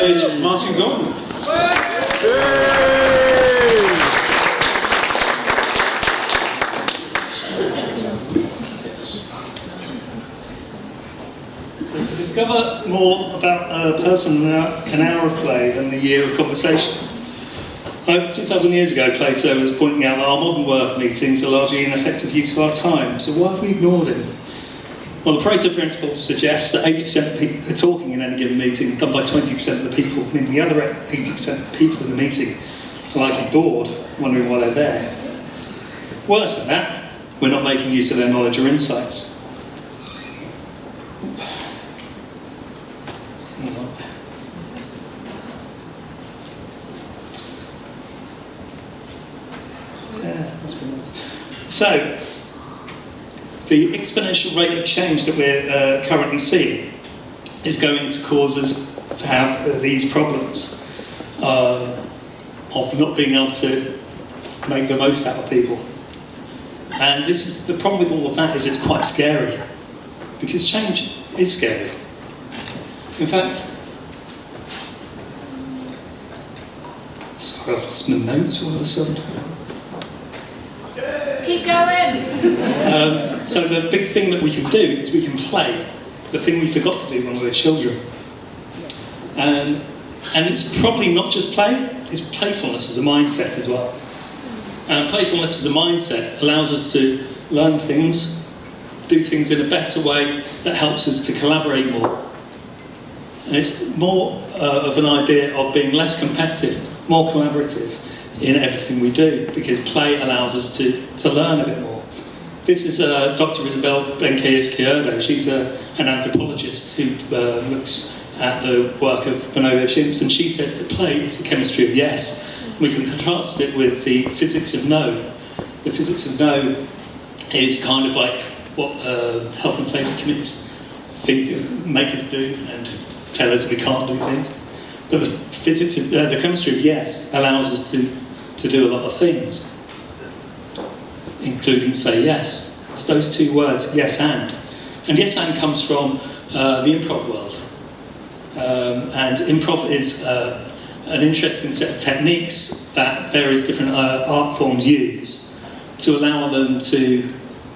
stage Martin Gordon. To discover more about a person in an hour of play than the year of conversation. Over 2,000 years ago, Plato was pointing out that our modern work meetings are largely ineffective use of our time, so why have we ignored him? Well, the Pareto principle suggests that 80% of the talking in any given meeting is done by 20% of the people, meaning the other 80% of the people in the meeting are likely bored, wondering why they're there. Worse than that, we're not making use of their knowledge or insights. So, the exponential rate of change that we're currently seeing is going to cause us to have these problems of not being able to make the most out of people. And this is, the problem with all of that is it's quite scary, because change is scary. In fact, sorry, I've lost my notes all of a sudden. Keep going! So the big thing that we can do is we can play, the thing we forgot to do when we were children. And it's probably not just play, it's playfulness as a mindset as well. And playfulness as a mindset allows us to learn things, do things in a better way that helps us to collaborate more. And it's more of an idea of being less competitive, more collaborative in everything we do, because play allows us to learn a bit more. This is Dr. Isabel Benkei-Izquierdo. She's an anthropologist who looks at the work of bonobo chimps, and she said that play is the chemistry of yes. We can contrast it with the physics of no. The physics of no is kind of like what health and safety committees make us do and just tell us we can't do things. But the physics of the chemistry of yes allows us to do a lot of things, including say yes. It's those two words, yes and. And yes and comes from the improv world. And improv is an interesting set of techniques that various different art forms use to allow them to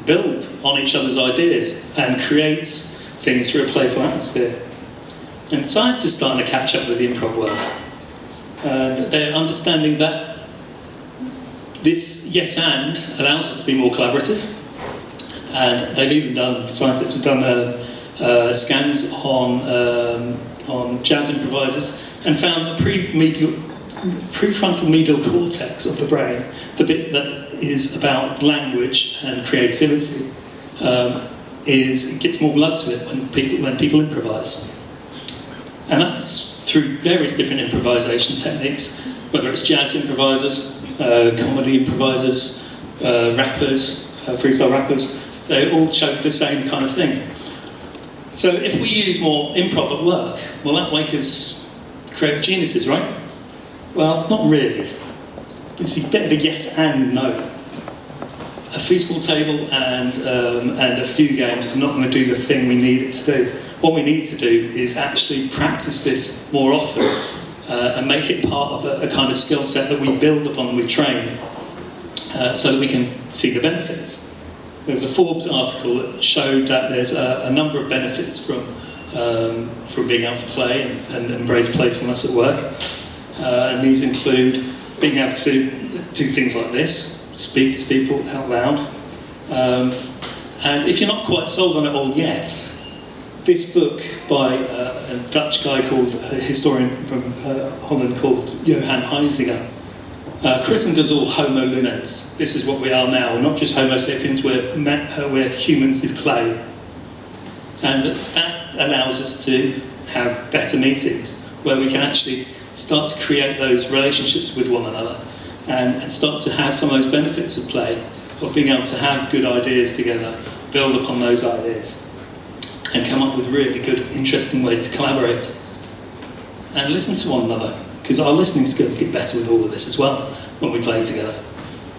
build on each other's ideas and create things through a playful atmosphere. And science is starting to catch up with the improv world. They're understanding that this yes and allows us to be more collaborative. And they've even done, scientists have done scans on jazz improvisers and found the prefrontal medial cortex of the brain, the bit that is about language and creativity, it gets more blood to it when people improvise. And that's through various different improvisation techniques, whether it's jazz improvisers, comedy improvisers, rappers, freestyle rappers. They all show the same kind of thing. So if we use more improv at work, will that make us creative geniuses, right? Well, not really. It's a bit of a yes and no. A foosball table and a few games are not going to do the thing we need it to do. What we need to do is actually practice this more often and make it part of a kind of skill set that we build upon and we train so that we can see the benefits. There was a Forbes article that showed that there's a number of benefits from being able to play and embrace playfulness at work. And these include being able to do things like this, speak to people out loud. And if you're not quite sold on it all yet, this book by a Dutch guy called, a historian from Holland called Johan Huizinga, christened us all Homo lunens. This is what we are now. We're not just Homo sapiens, we're humans who play. And that allows us to have better meetings where we can actually start to create those relationships with one another and start to have some of those benefits of play, of being able to have good ideas together, build upon those ideas, and come up with really good, interesting ways to collaborate and listen to one another, because our listening skills get better with all of this as well when we play together.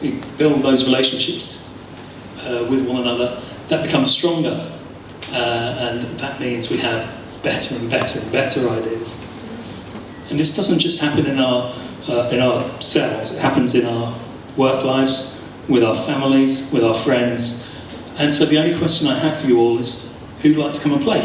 We build those relationships with one another that become stronger, and that means we have better and better and better ideas. And this doesn't just happen in our cells, it happens in our work lives, with our families, with our friends. And so the only question I have for you all is, who'd like to come and play?